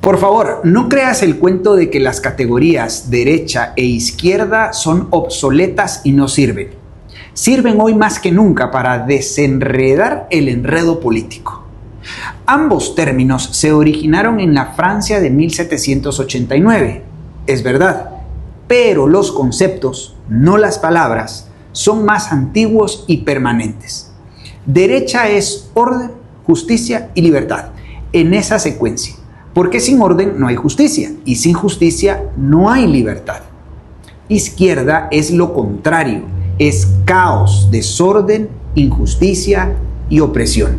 Por favor, no creas el cuento de que las categorías derecha e izquierda son obsoletas y no sirven. Sirven hoy más que nunca para desenredar el enredo político. Ambos términos se originaron en la Francia de 1789, es verdad, pero los conceptos, no las palabras, son más antiguos y permanentes. Derecha es orden, justicia y libertad, en esa secuencia. Porque sin orden no hay justicia y sin justicia no hay libertad. Izquierda es lo contrario, es caos, desorden, injusticia y opresión.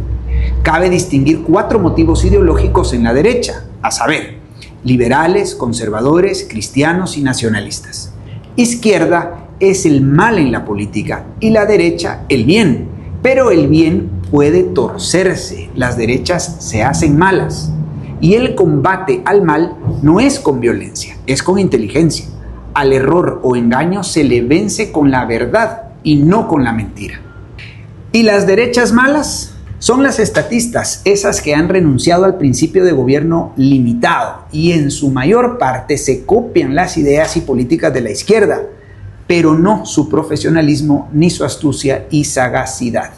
Cabe distinguir 4 motivos ideológicos en la derecha, a saber, liberales, conservadores, cristianos y nacionalistas. Izquierda es el mal en la política y la derecha el bien, pero el bien puede torcerse, las derechas se hacen malas. Y el combate al mal no es con violencia, es con inteligencia. Al error o engaño se le vence con la verdad y no con la mentira. ¿Y las derechas malas? Son las estatistas, esas que han renunciado al principio de gobierno limitado y en su mayor parte se copian las ideas y políticas de la izquierda, pero no su profesionalismo ni su astucia y sagacidad.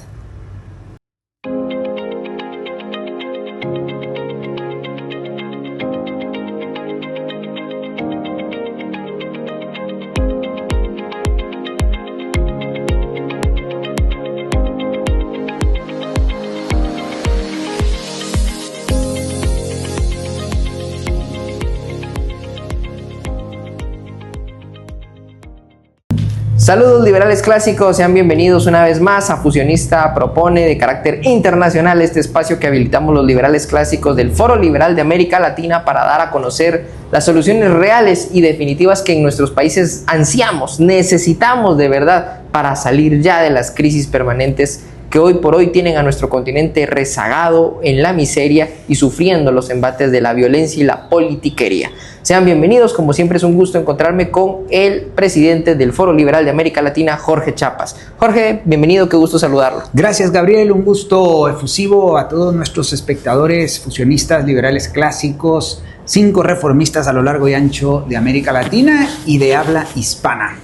Saludos liberales clásicos, sean bienvenidos una vez más a Fusionista Propone, de carácter internacional, este espacio que habilitamos los liberales clásicos del Foro Liberal de América Latina para dar a conocer las soluciones reales y definitivas que en nuestros países ansiamos, necesitamos de verdad para salir ya de las crisis permanentes que hoy por hoy tienen a nuestro continente rezagado en la miseria y sufriendo los embates de la violencia y la politiquería. Sean bienvenidos, como siempre es un gusto encontrarme con el presidente del Foro Liberal de América Latina, Jorge Chapas. Jorge, bienvenido, qué gusto saludarlo. Gracias, Gabriel, un gusto efusivo a todos nuestros espectadores, fusionistas, liberales clásicos, 5 reformistas a lo largo y ancho de América Latina y de habla hispana.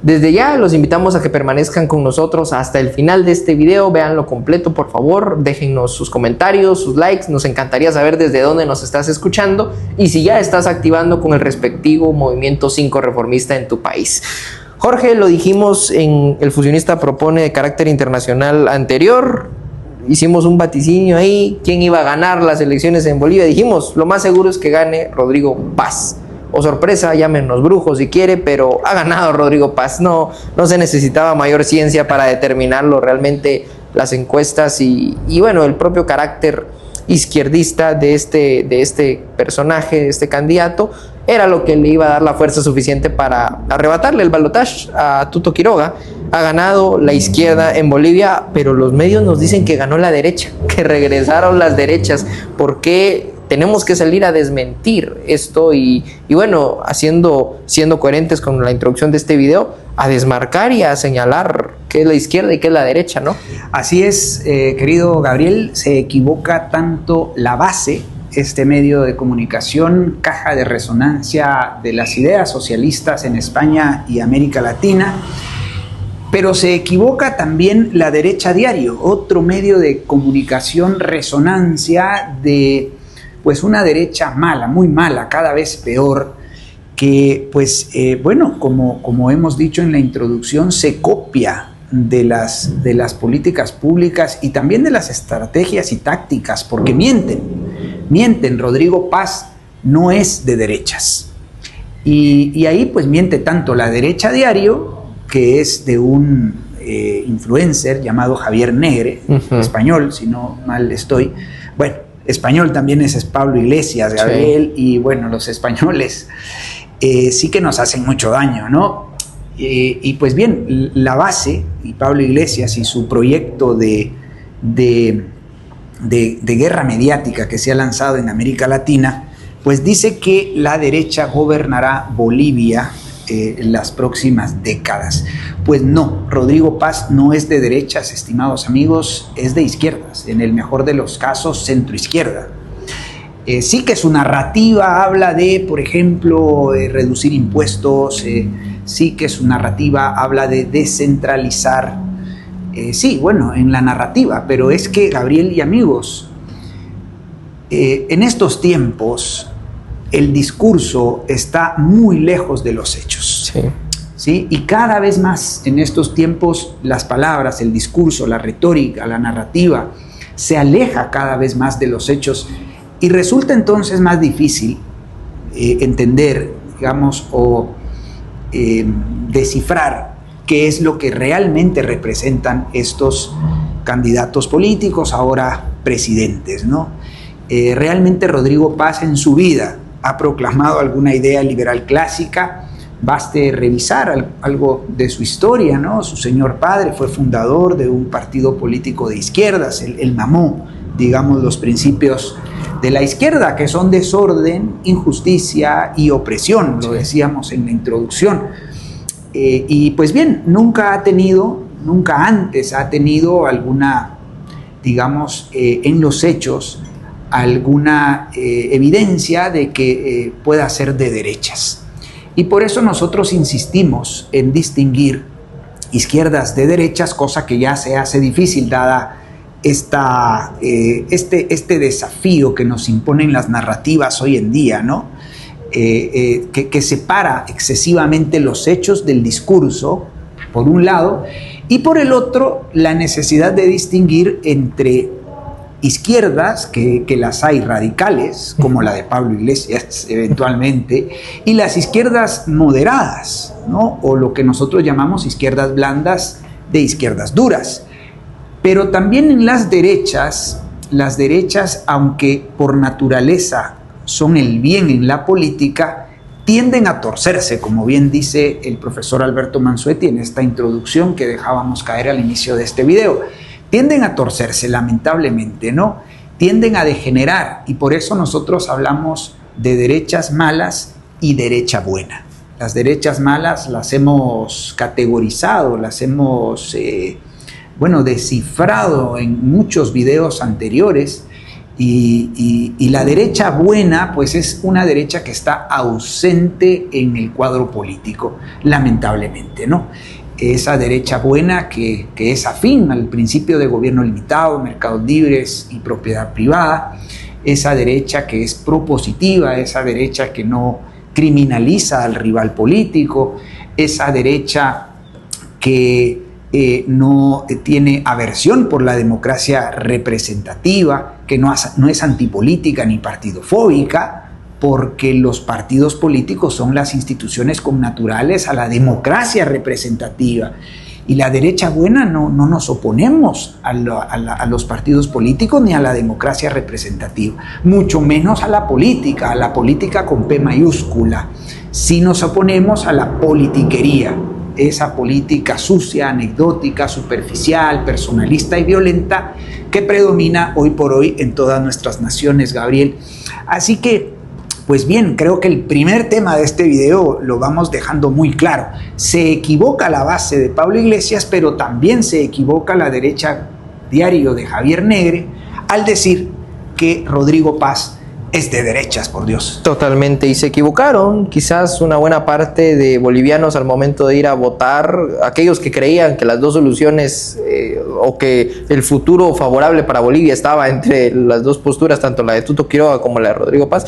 Desde ya los invitamos a que permanezcan con nosotros hasta el final de este video, véanlo completo por favor, déjennos sus comentarios, sus likes, nos encantaría saber desde dónde nos estás escuchando y si ya estás activando con el respectivo movimiento 5 reformista en tu país. Jorge, lo dijimos en el Fusionista Propone de carácter internacional anterior, hicimos un vaticinio ahí, quién iba a ganar las elecciones en Bolivia, dijimos lo más seguro es que gane Rodrigo Paz. O sorpresa, llámenos brujos si quiere, pero ha ganado Rodrigo Paz. No se necesitaba mayor ciencia para determinarlo. Realmente las encuestas y bueno, el propio carácter izquierdista de este personaje, de este candidato, era lo que le iba a dar la fuerza suficiente para arrebatarle el balotaje a Tuto Quiroga. Ha ganado la izquierda en Bolivia, pero los medios nos dicen que ganó la derecha, que regresaron las derechas. ¿Por qué? Tenemos que salir a desmentir esto y bueno, siendo coherentes con la introducción de este video, a desmarcar y a señalar qué es la izquierda y qué es la derecha, ¿no? Así es, querido Gabriel, se equivoca tanto la base, este medio de comunicación, caja de resonancia de las ideas socialistas en España y América Latina, pero se equivoca también la Derecha Diario, otro medio de comunicación resonancia de pues una derecha mala, muy mala, cada vez peor, que pues bueno, como hemos dicho en la introducción, se copia de las políticas públicas y también de las estrategias y tácticas, porque mienten. Rodrigo Paz no es de derechas. Y ahí pues miente tanto la Derecha Diario, que es de un influencer llamado Javier Negre, español, si no mal estoy. Bueno, español también es Pablo Iglesias, Gabriel, sí. Y bueno, los españoles sí que nos hacen mucho daño, ¿no? Y pues bien, la base, y Pablo Iglesias y su proyecto de guerra mediática que se ha lanzado en América Latina, pues dice que la derecha gobernará Bolivia en las próximas décadas. Pues no, Rodrigo Paz no es de derechas, estimados amigos, es de izquierdas, en el mejor de los casos centroizquierda. Sí que su narrativa habla de, por ejemplo, reducir impuestos, sí que su narrativa habla de descentralizar. Sí, bueno, en la narrativa, pero es que, Gabriel y amigos, en estos tiempos el discurso está muy lejos de los hechos. Sí. ¿Sí? Y cada vez más en estos tiempos las palabras, el discurso, la retórica, la narrativa se aleja cada vez más de los hechos y resulta entonces más difícil entender, digamos, o descifrar qué es lo que realmente representan estos candidatos políticos, ahora presidentes, ¿no? Realmente Rodrigo Paz en su vida ha proclamado alguna idea liberal clásica. Baste revisar algo de su historia, ¿no? Su señor padre fue fundador de un partido político de izquierdas, él mamó, digamos, los principios de la izquierda, que son desorden, injusticia y opresión, lo decíamos en la introducción. Y pues bien, nunca antes ha tenido alguna, digamos, en los hechos, alguna evidencia de que pueda ser de derechas. Y por eso nosotros insistimos en distinguir izquierdas de derechas, cosa que ya se hace difícil dada este desafío que nos imponen las narrativas hoy en día, ¿no? Que separa excesivamente los hechos del discurso, por un lado, y por el otro, la necesidad de distinguir entre izquierdas, que las hay radicales, como la de Pablo Iglesias eventualmente, y las izquierdas moderadas, ¿no? O lo que nosotros llamamos izquierdas blandas de izquierdas duras. Pero también en las derechas, aunque por naturaleza son el bien en la política, tienden a torcerse, como bien dice el profesor Alberto Mansuetti en esta introducción que dejábamos caer al inicio de este video. Tienden a torcerse, lamentablemente, ¿no? Tienden a degenerar, y por eso nosotros hablamos de derechas malas y derecha buena. Las derechas malas las hemos categorizado, las hemos, descifrado en muchos videos anteriores, y la derecha buena, pues es una derecha que está ausente en el cuadro político, lamentablemente, ¿no? Esa derecha buena que es afín al principio de gobierno limitado, mercados libres y propiedad privada, esa derecha que es propositiva, esa derecha que no criminaliza al rival político, esa derecha que no tiene aversión por la democracia representativa, que no es antipolítica ni partidofóbica, porque los partidos políticos son las instituciones connaturales a la democracia representativa. Y la derecha buena no nos oponemos a los partidos políticos ni a la democracia representativa, mucho menos a la política con P mayúscula. Sí nos oponemos a la politiquería, esa política sucia, anecdótica, superficial, personalista y violenta que predomina hoy por hoy en todas nuestras naciones, Gabriel. Así que, pues bien, creo que el primer tema de este video lo vamos dejando muy claro. Se equivoca la base de Pablo Iglesias, pero también se equivoca la derecha diario de Javier Negre al decir que Rodrigo Paz es de derechas, por Dios. Totalmente, y se equivocaron. Quizás una buena parte de bolivianos al momento de ir a votar, aquellos que creían que las dos soluciones o que el futuro favorable para Bolivia estaba entre las dos posturas, tanto la de Tuto Quiroga como la de Rodrigo Paz,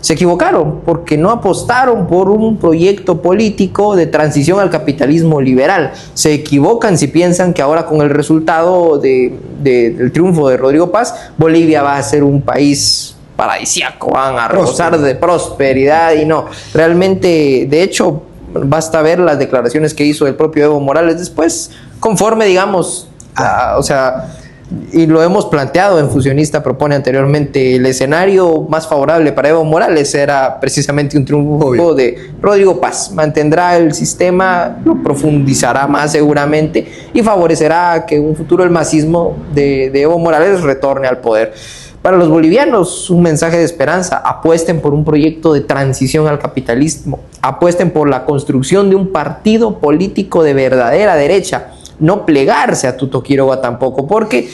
se equivocaron porque no apostaron por un proyecto político de transición al capitalismo liberal. Se equivocan si piensan que ahora con el resultado del triunfo de Rodrigo Paz, Bolivia va a ser un país paradisíaco, van a gozar de prosperidad, y no, realmente, de hecho, basta ver las declaraciones que hizo el propio Evo Morales después, conforme, digamos, y lo hemos planteado en Fusionista Propone anteriormente, el escenario más favorable para Evo Morales era precisamente un triunfo de Rodrigo Paz. Mantendrá el sistema, lo profundizará más seguramente y favorecerá que un futuro el masismo de Evo Morales retorne al poder. Para los bolivianos, un mensaje de esperanza: apuesten por un proyecto de transición al capitalismo, apuesten por la construcción de un partido político de verdadera derecha, no plegarse a Tuto Quiroga tampoco, porque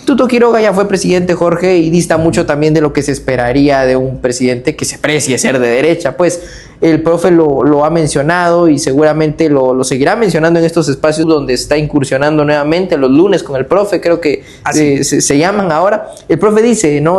Tuto Quiroga ya fue presidente, Jorge, y dista mucho también de lo que se esperaría de un presidente que se precie ser de derecha. Pues el profe lo ha mencionado y seguramente lo seguirá mencionando en estos espacios donde está incursionando nuevamente los lunes con el profe, creo que se llaman ahora. El profe dice, ¿no?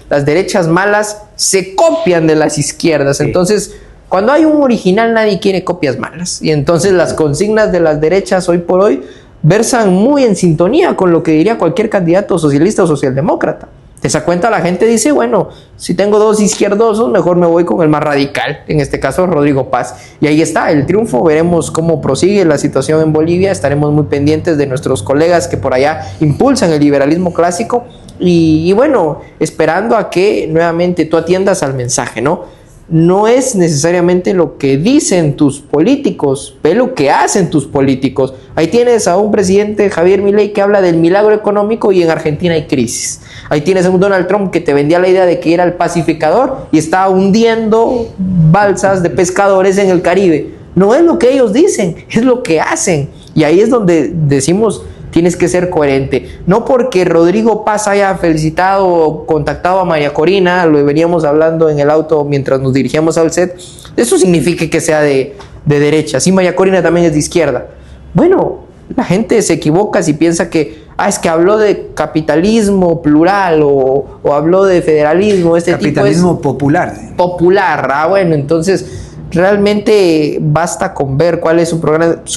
Las derechas malas se copian de las izquierdas. Sí. Entonces, cuando hay un original, nadie quiere copias malas. Y entonces las consignas de las derechas hoy por hoy versan muy en sintonía con lo que diría cualquier candidato socialista o socialdemócrata. De esa cuenta la gente dice, bueno, si tengo dos izquierdosos, mejor me voy con el más radical, en este caso Rodrigo Paz. Y ahí está el triunfo, veremos cómo prosigue la situación en Bolivia, estaremos muy pendientes de nuestros colegas que por allá impulsan el liberalismo clásico y bueno, esperando a que nuevamente tú atiendas al mensaje, ¿no? No es necesariamente lo que dicen tus políticos, ve lo que hacen tus políticos. Ahí tienes a un presidente, Javier Milei, que habla del milagro económico y en Argentina hay crisis. Ahí tienes a un Donald Trump que te vendía la idea de que era el pacificador y está hundiendo balsas de pescadores en el Caribe. No es lo que ellos dicen, es lo que hacen. Y ahí es donde decimos, tienes que ser coherente. No porque Rodrigo Paz haya felicitado o contactado a María Corina, lo veníamos hablando en el auto mientras nos dirigíamos al set, eso significa que sea de derecha. Sí, María Corina también es de izquierda. Bueno, la gente se equivoca si piensa que es que habló de capitalismo plural o habló de federalismo. Capitalismo popular. Popular, bueno, entonces realmente basta con ver cuál es su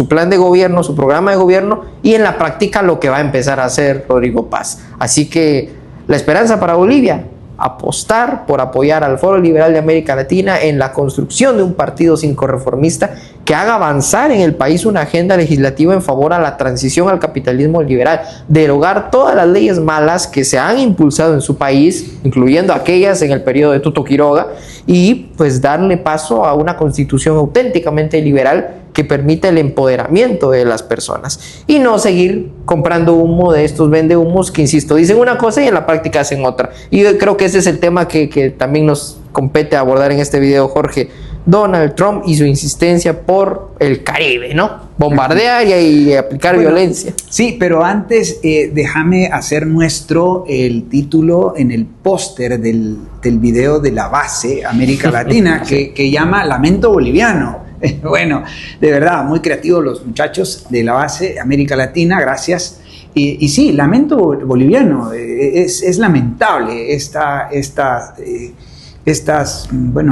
plan de gobierno, su programa de gobierno y en la práctica lo que va a empezar a hacer Rodrigo Paz. Así que la esperanza para Bolivia, apostar por apoyar al Foro Liberal de América Latina en la construcción de un partido cinco-reformista que haga avanzar en el país una agenda legislativa en favor a la transición al capitalismo liberal, derogar todas las leyes malas que se han impulsado en su país, incluyendo aquellas en el periodo de Tuto Quiroga, y pues darle paso a una constitución auténticamente liberal que permita el empoderamiento de las personas y no seguir comprando humo de estos vendehumos que, insisto, dicen una cosa y en la práctica hacen otra. Y yo creo que ese es el tema que también nos compete abordar en este video, Jorge. Donald Trump y su insistencia por el Caribe, ¿no? Bombardear y aplicar violencia. Sí, pero antes déjame hacer nuestro el título en el póster del video de la base América Latina que llama Lamento Boliviano. Bueno, de verdad, muy creativos los muchachos de la base América Latina, gracias. Y sí, Lamento Boliviano, es lamentable estas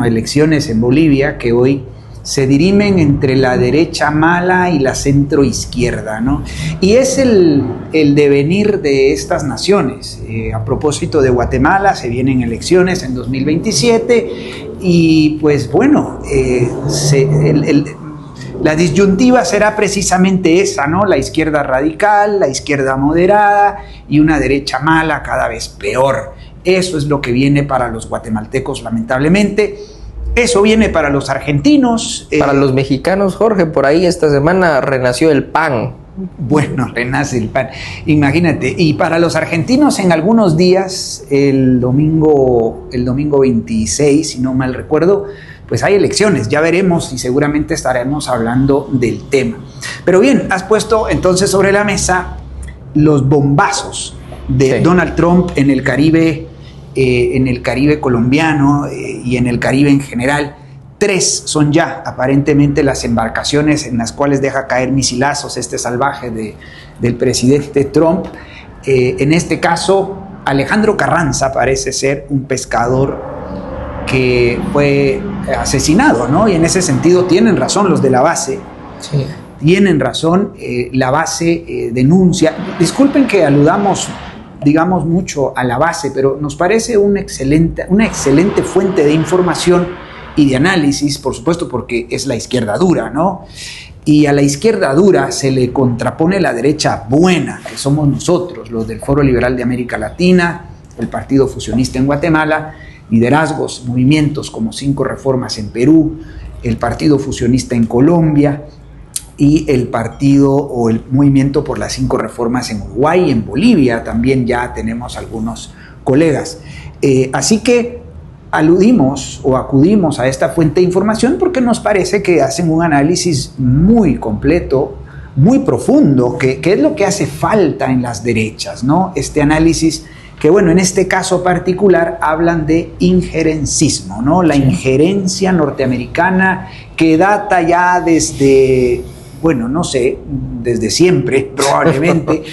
elecciones en Bolivia que hoy se dirimen entre la derecha mala y la centroizquierda, ¿no? Y es el devenir de estas naciones. A propósito de Guatemala, se vienen elecciones en 2027 y pues bueno, la disyuntiva será precisamente esa, ¿no? La izquierda radical, la izquierda moderada y una derecha mala cada vez peor. Eso es lo que viene para los guatemaltecos, lamentablemente. Eso viene para los argentinos. Para los mexicanos, Jorge, por ahí esta semana renació el PAN. Bueno, renace el PAN. Imagínate. Y para los argentinos en algunos días, el domingo 26, si no mal recuerdo, pues hay elecciones. Ya veremos y seguramente estaremos hablando del tema. Pero bien, has puesto entonces sobre la mesa los bombazos de Donald Trump en el Caribe colombiano y en el Caribe en general. 3 son ya aparentemente las embarcaciones en las cuales deja caer misilazos este salvaje del presidente Trump. En este caso, Alejandro Carranza parece ser un pescador que fue asesinado, ¿no? Y en ese sentido tienen razón los de la base. Sí. Tienen razón, la base denuncia. Disculpen que aludamos, digamos, mucho a la base, pero nos parece una excelente fuente de información y de análisis, por supuesto, porque es la izquierda dura, ¿no? Y a la izquierda dura se le contrapone la derecha buena, que somos nosotros, los del Foro Liberal de América Latina, el Partido Fusionista en Guatemala, liderazgos, movimientos como 5 Reformas en Perú, el Partido Fusionista en Colombia y el partido o el Movimiento por las 5 Reformas en Uruguay y en Bolivia. También ya tenemos algunos colegas. Así que aludimos o acudimos a esta fuente de información porque nos parece que hacen un análisis muy completo, muy profundo, que es lo que hace falta en las derechas, ¿no? Este análisis que, bueno, en este caso particular hablan de injerencismo, ¿no? La injerencia norteamericana que data ya desde, bueno, no sé, desde siempre probablemente,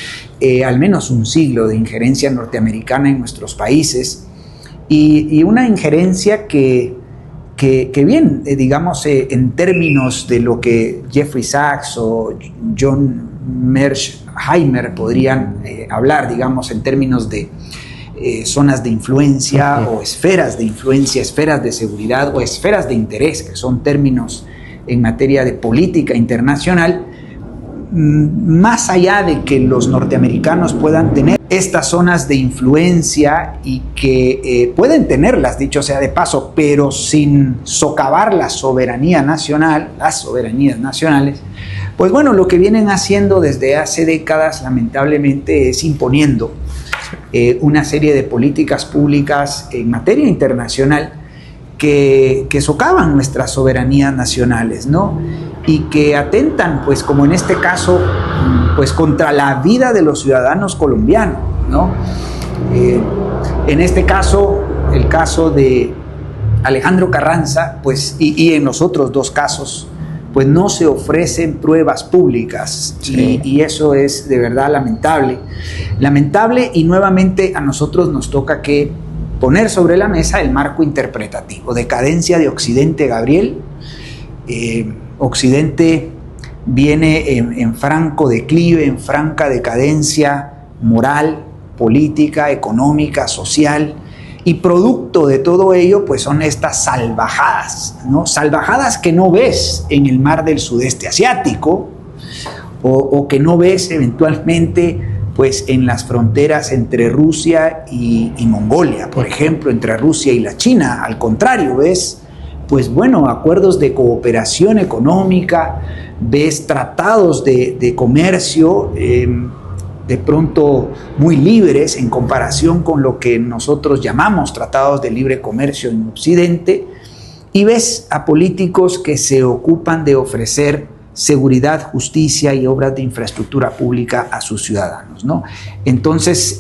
al menos un siglo de injerencia norteamericana en nuestros países, y una injerencia que bien, digamos, en términos de lo que Jeffrey Sachs o John Mearsheimer podrían hablar, digamos, en términos de zonas de influencia o esferas de influencia, esferas de seguridad o esferas de interés, que son términos en materia de política internacional, más allá de que los norteamericanos puedan tener estas zonas de influencia y que pueden tenerlas, dicho sea de paso, pero sin socavar la soberanía nacional, las soberanías nacionales, pues bueno, lo que vienen haciendo desde hace décadas, lamentablemente, es imponiendo una serie de políticas públicas en materia internacional que socavan nuestras soberanías nacionales, ¿no? Y que atentan, pues como en este caso, pues contra la vida de los ciudadanos colombianos, ¿no? En este caso, el caso de Alejandro Carranza, pues, y en los otros dos casos, pues no se ofrecen pruebas públicas, sí. y eso es de verdad lamentable, y nuevamente a nosotros nos toca que poner sobre la mesa el marco interpretativo. Decadencia de Occidente, Gabriel. Occidente viene en franco declive, en franca decadencia moral, política, económica, social, y producto de todo ello pues son estas salvajadas, ¿no? Salvajadas que no ves en el mar del sudeste asiático o que no ves eventualmente pues en las fronteras entre Rusia y Mongolia, por ejemplo, entre Rusia y la China. Al contrario, ves pues bueno, acuerdos de cooperación económica, ves tratados de comercio de pronto muy libres en comparación con lo que nosotros llamamos tratados de libre comercio en Occidente, y ves a políticos que se ocupan de ofrecer seguridad, justicia y obras de infraestructura pública a sus ciudadanos, ¿no? Entonces,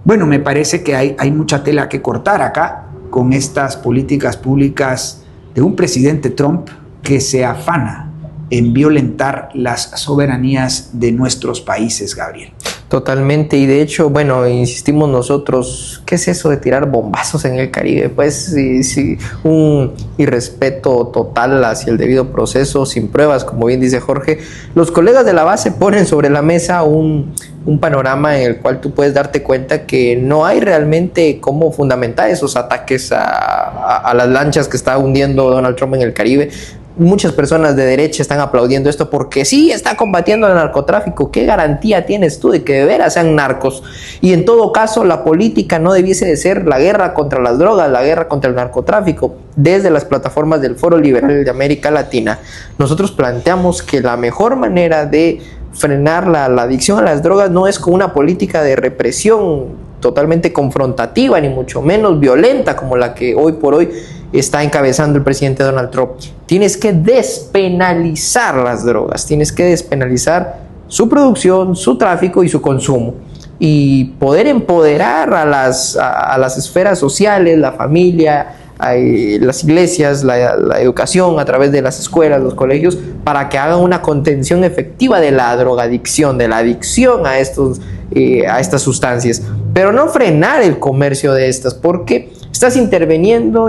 bueno, me parece que hay mucha tela que cortar acá con estas políticas públicas de un presidente Trump que se afana en violentar las soberanías de nuestros países, Gabriel. Totalmente, y de hecho, bueno, insistimos nosotros, ¿qué es eso de tirar bombazos en el Caribe? Pues sí, un irrespeto total hacia el debido proceso, sin pruebas, como bien dice Jorge. Los colegas de la base ponen sobre la mesa un panorama en el cual tú puedes darte cuenta que no hay realmente cómo fundamentar esos ataques a las lanchas que está hundiendo Donald Trump en el Caribe. Muchas personas de derecha están aplaudiendo esto porque sí, está combatiendo el narcotráfico. ¿Qué garantía tienes tú de que de veras sean narcos? Y en todo caso, la política no debiese de ser la guerra contra las drogas, la guerra contra el narcotráfico. Desde las plataformas del Foro Liberal de América Latina, nosotros planteamos que la mejor manera de frenar la adicción a las drogas no es con una política de represión totalmente confrontativa, ni mucho menos violenta como la que hoy por hoy está encabezando el presidente Donald Trump. Tienes que despenalizar las drogas, tienes que despenalizar su producción, su tráfico y su consumo, y poder empoderar a las esferas sociales, la familia, las iglesias, la educación a través de las escuelas, los colegios, para que hagan una contención efectiva de la drogadicción, de la adicción a estas sustancias, pero no frenar el comercio de estas, porque estás interviniendo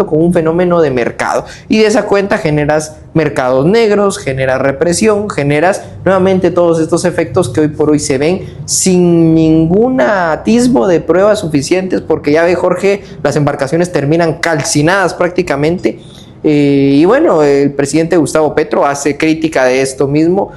con un fenómeno de mercado, y de esa cuenta generas mercados negros, generas represión, generas nuevamente todos estos efectos que hoy por hoy se ven sin ningún atisbo de pruebas suficientes, porque ya ve Jorge, las embarcaciones terminan calcinadas prácticamente, y bueno, el presidente Gustavo Petro hace crítica de esto mismo.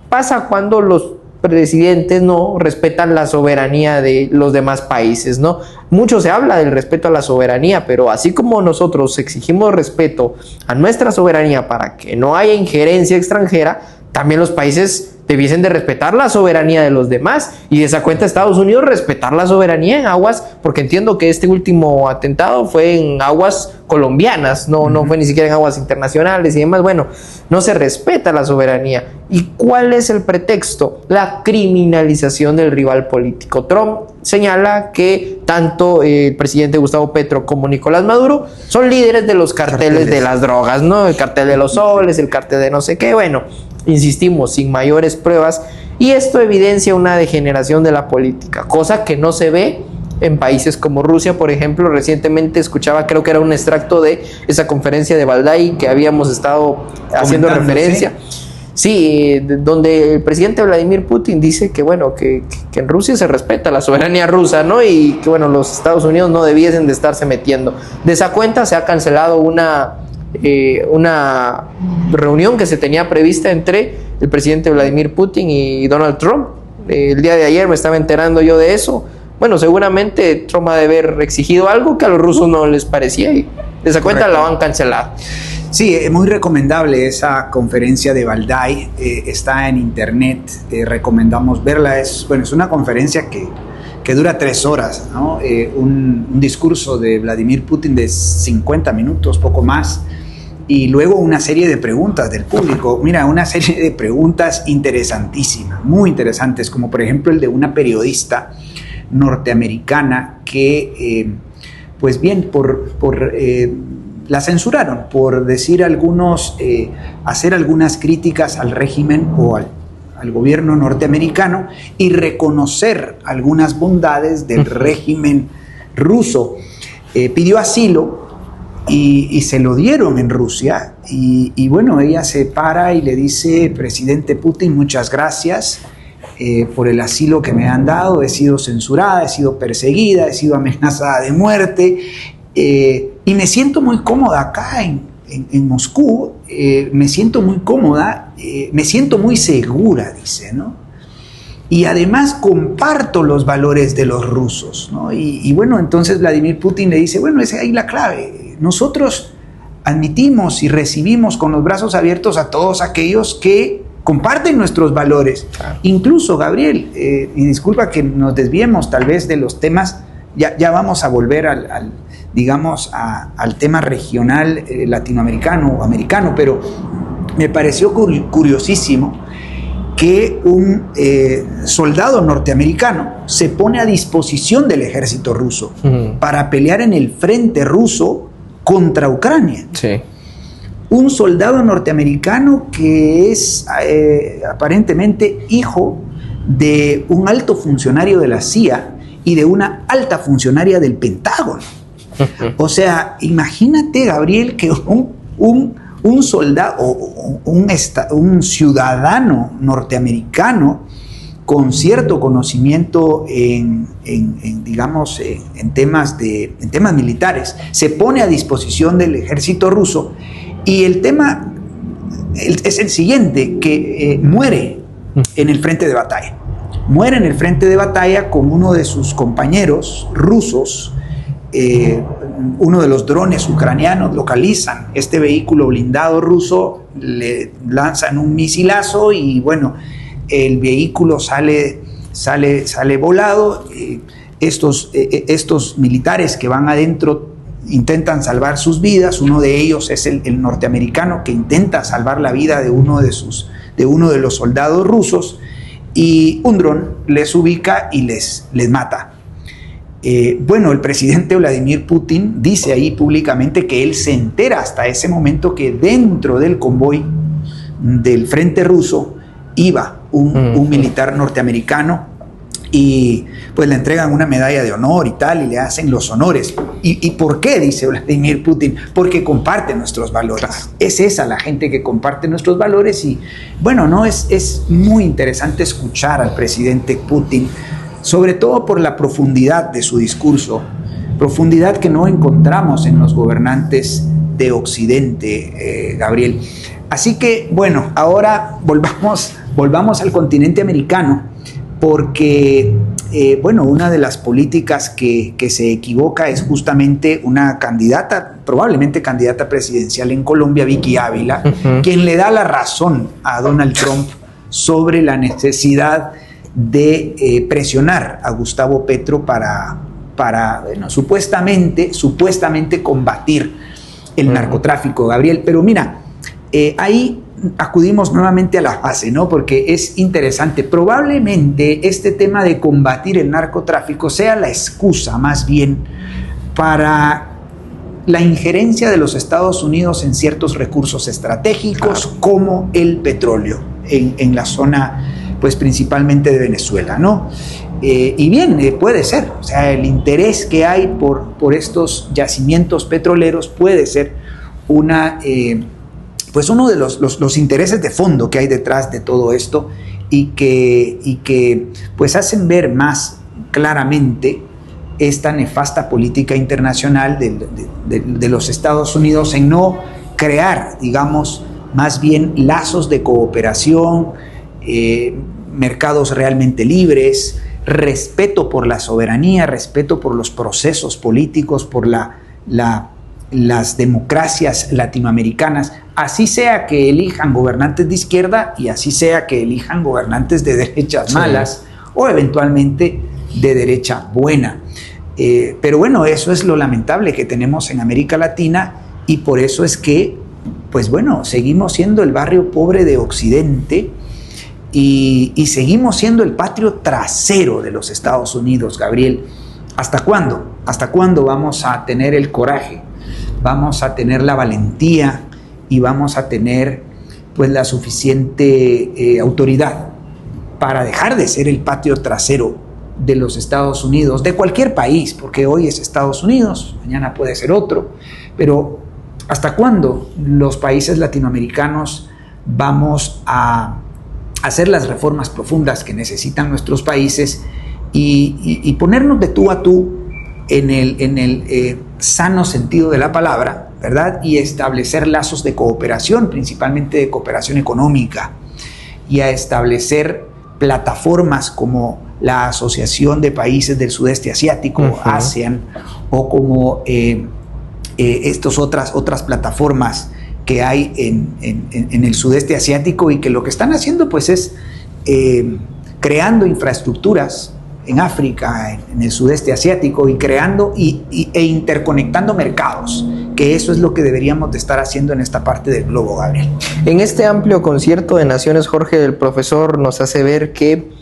Pasa cuando los presidentes no respetan la soberanía de los demás países, ¿no? Mucho se habla del respeto a la soberanía, pero así como nosotros exigimos respeto a nuestra soberanía para que no haya injerencia extranjera, también los países debiesen de respetar la soberanía de los demás y de esa cuenta Estados Unidos respetar la soberanía en aguas, porque entiendo que este último atentado fue en aguas colombianas, no fue ni siquiera en aguas internacionales y demás. Bueno, no se respeta la soberanía. ¿Y cuál es el pretexto? La criminalización del rival político. Trump señala que tanto el presidente Gustavo Petro como Nicolás Maduro son líderes de los carteles de las drogas, ¿no? El cartel de los soles, el cartel de no sé qué. Bueno, insistimos, sin mayores pruebas, y esto evidencia una degeneración de la política, cosa que no se ve en países como Rusia, por ejemplo. Recientemente escuchaba, creo que era un extracto de esa conferencia de Valdai que habíamos estado haciendo referencia. Sí, donde el presidente Vladimir Putin dice que bueno, que en Rusia se respeta la soberanía rusa, ¿no? Y que bueno, los Estados Unidos no debiesen de estarse metiendo. De esa cuenta se ha cancelado una reunión que se tenía prevista entre el presidente Vladimir Putin y Donald Trump. El día de ayer me estaba enterando yo de eso. Bueno, seguramente Trump ha de haber exigido algo que a los rusos no les parecía y de esa cuenta la han cancelado. Sí, es muy recomendable esa conferencia de Valdai, está en internet, recomendamos verla. Es una conferencia que dura 3 horas, ¿no? Un discurso de Vladimir Putin de 50 minutos, poco más, y luego una serie de preguntas del público. Mira, una serie de preguntas interesantísimas, muy interesantes, como por ejemplo el de una periodista norteamericana que, pues bien, la censuraron por decir hacer algunas críticas al régimen o al gobierno norteamericano y reconocer algunas bondades del régimen ruso. Pidió asilo y se lo dieron en Rusia y bueno, ella se para y le dice: presidente Putin, muchas gracias por el asilo que me han dado, he sido censurada, he sido perseguida, he sido amenazada de muerte. Y me siento muy cómoda acá en Moscú, me siento muy cómoda, me siento muy segura, dice, ¿no? Y además comparto los valores de los rusos, ¿no? Y bueno, entonces Vladimir Putin le dice: bueno, esa es ahí la clave. Nosotros admitimos y recibimos con los brazos abiertos a todos aquellos que comparten nuestros valores. Claro. Incluso, Gabriel, y disculpa que nos desviemos tal vez de los temas, ya vamos a volver al tema regional latinoamericano o americano, pero me pareció curiosísimo que un soldado norteamericano se pone a disposición del ejército ruso para pelear en el frente ruso contra Ucrania. Sí. Un soldado norteamericano que es aparentemente hijo de un alto funcionario de la CIA y de una alta funcionaria del Pentágono. O sea, imagínate, Gabriel, que un soldado, un ciudadano norteamericano con cierto conocimiento en temas militares se pone a disposición del ejército ruso, y el tema es el siguiente, que muere en el frente de batalla. Muere en el frente de batalla con uno de sus compañeros rusos. Uno de los drones ucranianos localizan este vehículo blindado ruso, le lanzan un misilazo y bueno, el vehículo sale volado. Estos militares que van adentro intentan salvar sus vidas. Uno de ellos es el norteamericano que intenta salvar la vida de uno de los soldados rusos, y un dron les ubica y les mata. Bueno, el presidente Vladimir Putin dice ahí públicamente que él se entera hasta ese momento que dentro del convoy del frente ruso iba un militar norteamericano, y pues le entregan una medalla de honor y tal, y le hacen los honores. ¿Y por qué? Dice Vladimir Putin: porque comparte nuestros valores. Claro. Es esa la gente que comparte nuestros valores. Y bueno, no es muy interesante escuchar al presidente Putin, sobre todo por la profundidad de su discurso, profundidad que no encontramos en los gobernantes de Occidente, Gabriel. Así que, bueno, ahora volvamos al continente americano, porque, una de las políticas que se equivoca es justamente una candidata, probablemente candidata presidencial en Colombia, Vicky Ávila, quien le da la razón a Donald Trump sobre la necesidad de presionar a Gustavo Petro para bueno, supuestamente combatir el narcotráfico, Gabriel. Pero mira, ahí acudimos nuevamente a la base, ¿no? Porque es interesante. Probablemente este tema de combatir el narcotráfico sea la excusa más bien para la injerencia de los Estados Unidos en ciertos recursos estratégicos, claro, como el petróleo en la zona, pues principalmente de Venezuela, ¿no? Y bien, puede ser, o sea, el interés que hay por estos yacimientos petroleros puede ser pues uno de los intereses de fondo que hay detrás de todo esto y que pues hacen ver más claramente esta nefasta política internacional de los Estados Unidos en no crear, digamos, más bien lazos de cooperación, mercados realmente libres, respeto por la soberanía, respeto por los procesos políticos, por las democracias latinoamericanas, así sea que elijan gobernantes de izquierda y así sea que elijan gobernantes de derechas malas, sí, o eventualmente de derecha buena. Pero bueno, eso es lo lamentable que tenemos en América Latina y por eso es que, pues bueno, seguimos siendo el barrio pobre de Occidente y seguimos siendo el patio trasero de los Estados Unidos, Gabriel. ¿Hasta cuándo? ¿Hasta cuándo vamos a tener el coraje? Vamos a tener la valentía y vamos a tener pues la suficiente autoridad para dejar de ser el patio trasero de los Estados Unidos, de cualquier país, porque hoy es Estados Unidos, mañana puede ser otro, pero ¿hasta cuándo los países latinoamericanos vamos a hacer las reformas profundas que necesitan nuestros países y ponernos de tú a tú en el sano sentido de la palabra, ¿verdad? Y establecer lazos de cooperación, principalmente de cooperación económica, y a establecer plataformas como la Asociación de Países del Sudeste Asiático, ASEAN, o como estas otras plataformas que hay en el Sudeste Asiático y que lo que están haciendo pues es creando infraestructuras en África, en el Sudeste Asiático y creando e interconectando mercados, que eso es lo que deberíamos de estar haciendo en esta parte del globo, Gabriel. En este amplio concierto de naciones, Jorge, el profesor nos hace ver que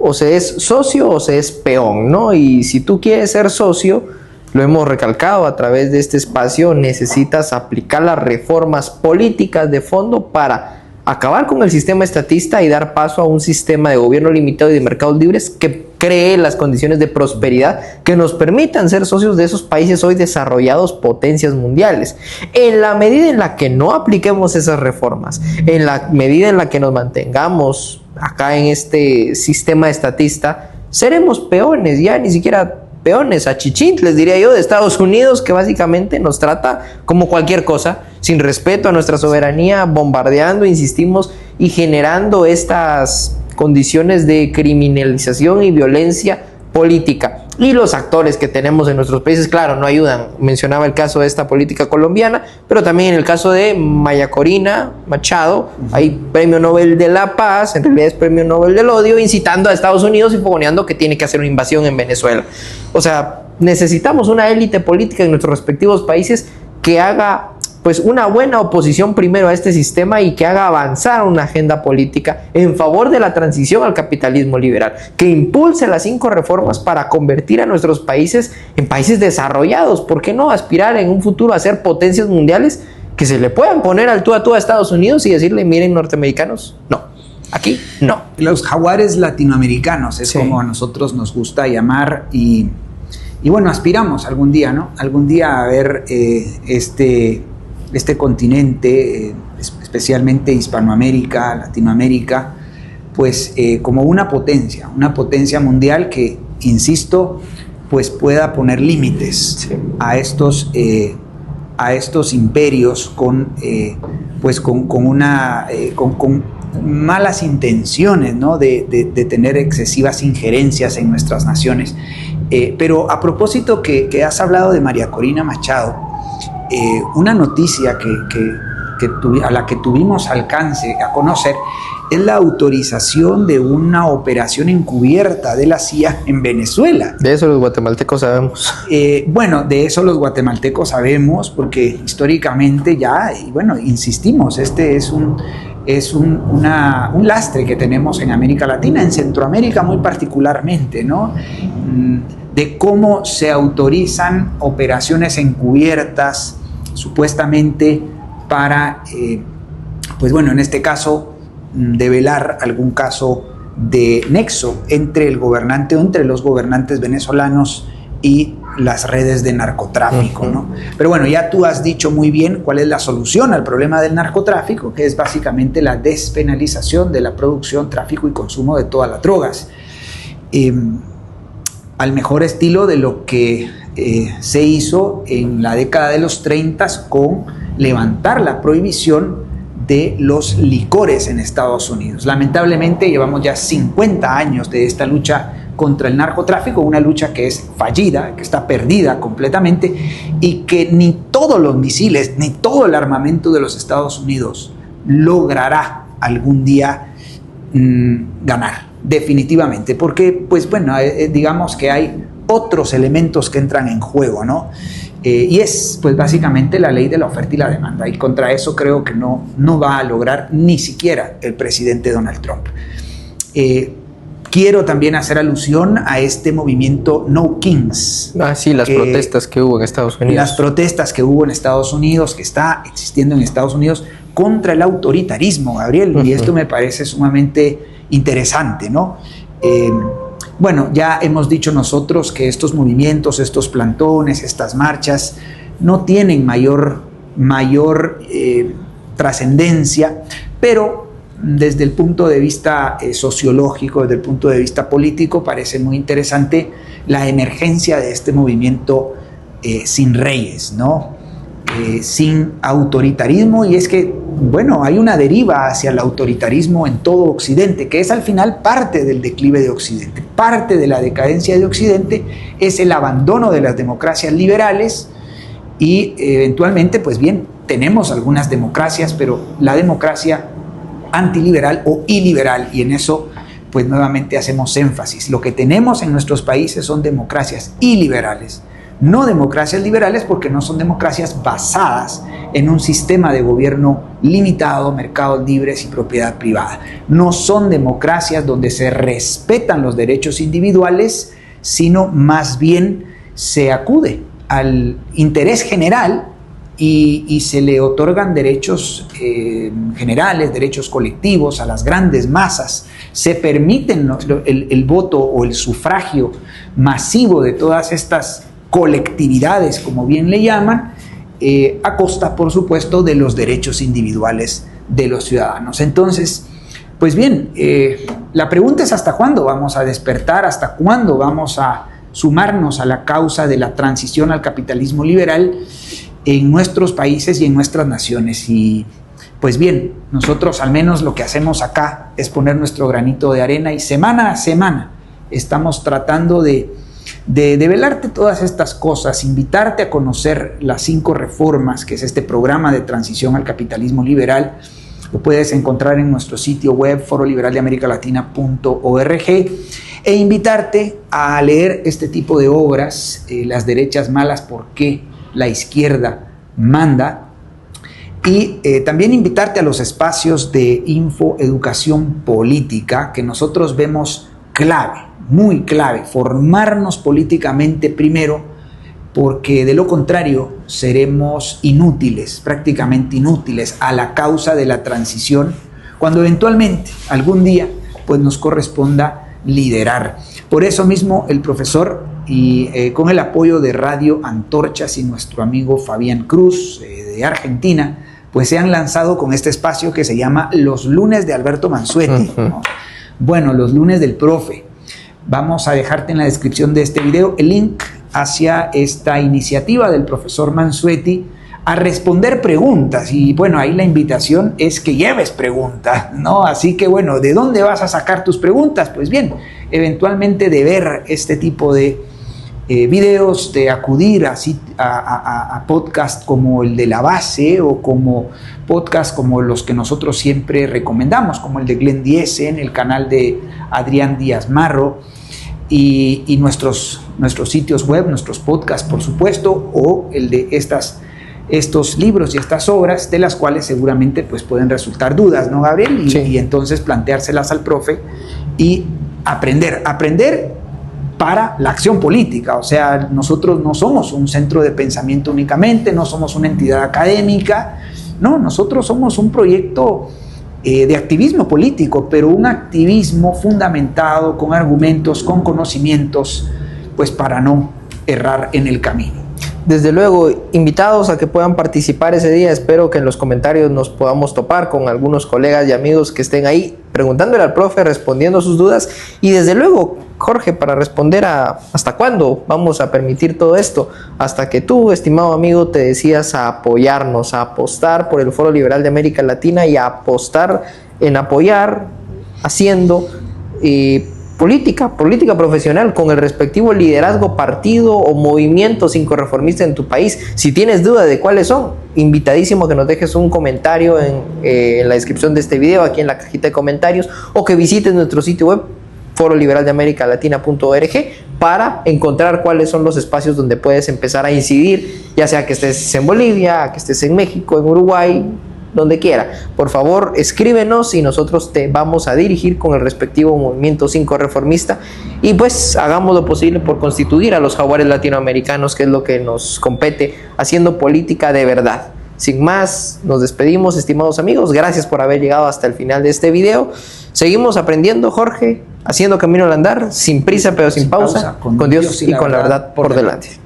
o se es socio o se es peón, ¿no? Y si tú quieres ser socio, lo hemos recalcado a través de este espacio, necesitas aplicar las reformas políticas de fondo para acabar con el sistema estatista y dar paso a un sistema de gobierno limitado y de mercados libres que cree las condiciones de prosperidad que nos permitan ser socios de esos países hoy desarrollados, potencias mundiales. En la medida en la que no apliquemos esas reformas, en la medida en la que nos mantengamos acá en este sistema estatista, seremos peones, ya ni siquiera peones, achichintles, diría yo, de Estados Unidos, que básicamente nos trata como cualquier cosa, sin respeto a nuestra soberanía, bombardeando, insistimos, y generando estas condiciones de criminalización y violencia política. Y los actores que tenemos en nuestros países, claro, no ayudan. Mencionaba el caso de esta política colombiana, pero también en el caso de Maya Corina Machado, hay Premio Nobel de la Paz, en realidad es Premio Nobel del Odio, incitando a Estados Unidos y fogoneando que tiene que hacer una invasión en Venezuela. O sea, necesitamos una élite política en nuestros respectivos países que haga pues una buena oposición primero a este sistema y que haga avanzar una agenda política en favor de la transición al capitalismo liberal, que impulse las 5 reformas para convertir a nuestros países en países desarrollados. ¿Por qué no aspirar en un futuro a ser potencias mundiales que se le puedan poner al tú a tú a Estados Unidos y decirle, miren, norteamericanos, no, aquí no? Los jaguares latinoamericanos es como a nosotros nos gusta llamar y bueno, aspiramos algún día, ¿no? Algún día a ver este continente, especialmente Hispanoamérica, Latinoamérica, pues como una potencia mundial que, insisto, pues pueda poner límites a estos imperios con malas intenciones, ¿no? de tener excesivas injerencias en nuestras naciones. Pero a propósito que has hablado de María Corina Machado, una noticia a la que tuvimos alcance a conocer es la autorización de una operación encubierta de la CIA en Venezuela. De eso los guatemaltecos sabemos. Bueno, de eso los guatemaltecos sabemos porque históricamente ya, y bueno, insistimos, este es un lastre que tenemos en América Latina, en Centroamérica muy particularmente, ¿no? De cómo se autorizan operaciones encubiertas supuestamente para, pues bueno, en este caso, develar algún caso de nexo entre el gobernante o entre los gobernantes venezolanos y las redes de narcotráfico, ¿no? Pero bueno, ya tú has dicho muy bien cuál es la solución al problema del narcotráfico, que es básicamente la despenalización de la producción, tráfico y consumo de todas las drogas. Al mejor estilo de lo que se hizo en la década de los 30 con levantar la prohibición de los licores en Estados Unidos. Lamentablemente llevamos ya 50 años de esta lucha contra el narcotráfico, una lucha que es fallida, que está perdida completamente y que ni todos los misiles, ni todo el armamento de los Estados Unidos logrará algún día ganar, definitivamente, porque pues bueno, digamos que hay otros elementos que entran en juego, ¿no? Y es pues básicamente la ley de la oferta y la demanda, y contra eso creo que no va a lograr ni siquiera el presidente Donald Trump. Quiero también hacer alusión a este movimiento No Kings. Sí, las protestas que hubo en Estados Unidos. Las protestas que hubo en Estados Unidos, que está existiendo en Estados Unidos contra el autoritarismo, Gabriel, y esto me parece sumamente interesante, ¿no? Bueno, ya hemos dicho nosotros que estos movimientos, estos plantones, estas marchas no tienen mayor trascendencia, pero desde el punto de vista sociológico, desde el punto de vista político, parece muy interesante la emergencia de este movimiento sin reyes, ¿no? Sin autoritarismo, y es que, bueno, hay una deriva hacia el autoritarismo en todo Occidente, que es al final parte del declive de Occidente, parte de la decadencia de Occidente, es el abandono de las democracias liberales y eventualmente, pues bien, tenemos algunas democracias, pero la democracia antiliberal o iliberal, y en eso pues nuevamente hacemos énfasis, lo que tenemos en nuestros países son democracias iliberales, no democracias liberales, porque no son democracias basadas en un sistema de gobierno limitado, mercados libres y propiedad privada. No son democracias donde se respetan los derechos individuales, sino más bien se acude al interés general y se le otorgan derechos generales, derechos colectivos a las grandes masas. Se permiten el voto o el sufragio masivo de todas estas colectividades, como bien le llaman, a costa, por supuesto, de los derechos individuales de los ciudadanos. Entonces, pues bien, la pregunta es ¿hasta cuándo vamos a despertar? ¿Hasta cuándo vamos a sumarnos a la causa de la transición al capitalismo liberal en nuestros países y en nuestras naciones? Y pues bien, nosotros al menos lo que hacemos acá es poner nuestro granito de arena, y semana a semana estamos tratando de develarte todas estas cosas, invitarte a conocer las 5 reformas, que es este programa de transición al capitalismo liberal. Lo puedes encontrar en nuestro sitio web foroliberaldeamericalatina.org, e invitarte a leer este tipo de obras, Las derechas malas, ¿por qué la izquierda manda? Y también invitarte a los espacios de infoeducación política, que nosotros vemos clave, muy clave, formarnos políticamente primero, porque de lo contrario seremos inútiles, prácticamente inútiles a la causa de la transición, cuando eventualmente algún día pues nos corresponda liderar. Por eso mismo el profesor, y con el apoyo de Radio Antorchas y nuestro amigo Fabián Cruz de Argentina, pues se han lanzado con este espacio que se llama Los Lunes de Alberto Mansuetti, ¿no? Bueno, los lunes del profe. Vamos a dejarte en la descripción de este video el link hacia esta iniciativa del profesor Mansuetti a responder preguntas, y bueno, ahí la invitación es que lleves preguntas, ¿no? Así que bueno, ¿de dónde vas a sacar tus preguntas? Pues bien, eventualmente de ver este tipo de videos, de acudir a podcast como el de La Base o como podcast como los que nosotros siempre recomendamos, como el de Glenn Diesen, el canal de Adrián Díaz Marro y nuestros sitios web, nuestros podcasts, por supuesto, o el de estos libros y estas obras, de las cuales seguramente pues, pueden resultar dudas, ¿no, Gabriel? Y entonces planteárselas al profe y aprender para la acción política. O sea, nosotros no somos un centro de pensamiento únicamente, no somos una entidad académica, no, nosotros somos un proyecto de activismo político, pero un activismo fundamentado con argumentos, con conocimientos, pues para no errar en el camino. Desde luego, invitados a que puedan participar ese día. Espero que en los comentarios nos podamos topar con algunos colegas y amigos que estén ahí preguntándole al profe, respondiendo sus dudas. Y desde luego, Jorge, para responder a hasta cuándo vamos a permitir todo esto, hasta que tú, estimado amigo, te decidas a apoyarnos, a apostar por el Foro Liberal de América Latina y a apostar en apoyar, haciendo política profesional con el respectivo liderazgo, partido o movimiento sincorreformista en tu país. Si tienes duda de cuáles son, invitadísimo a que nos dejes un comentario en la descripción de este video, aquí en la cajita de comentarios, o que visites nuestro sitio web foroliberaldeamericalatina.org para encontrar cuáles son los espacios donde puedes empezar a incidir, ya sea que estés en Bolivia, que estés en México, en Uruguay, donde quiera. Por favor, escríbenos y nosotros te vamos a dirigir con el respectivo movimiento sincorreformista y pues hagamos lo posible por constituir a los jaguares latinoamericanos, que es lo que nos compete, haciendo política de verdad. Sin más, nos despedimos, estimados amigos. Gracias por haber llegado hasta el final de este video. Seguimos aprendiendo, Jorge, haciendo camino al andar, sin prisa pero sin pausa, con Dios y con la verdad por delante.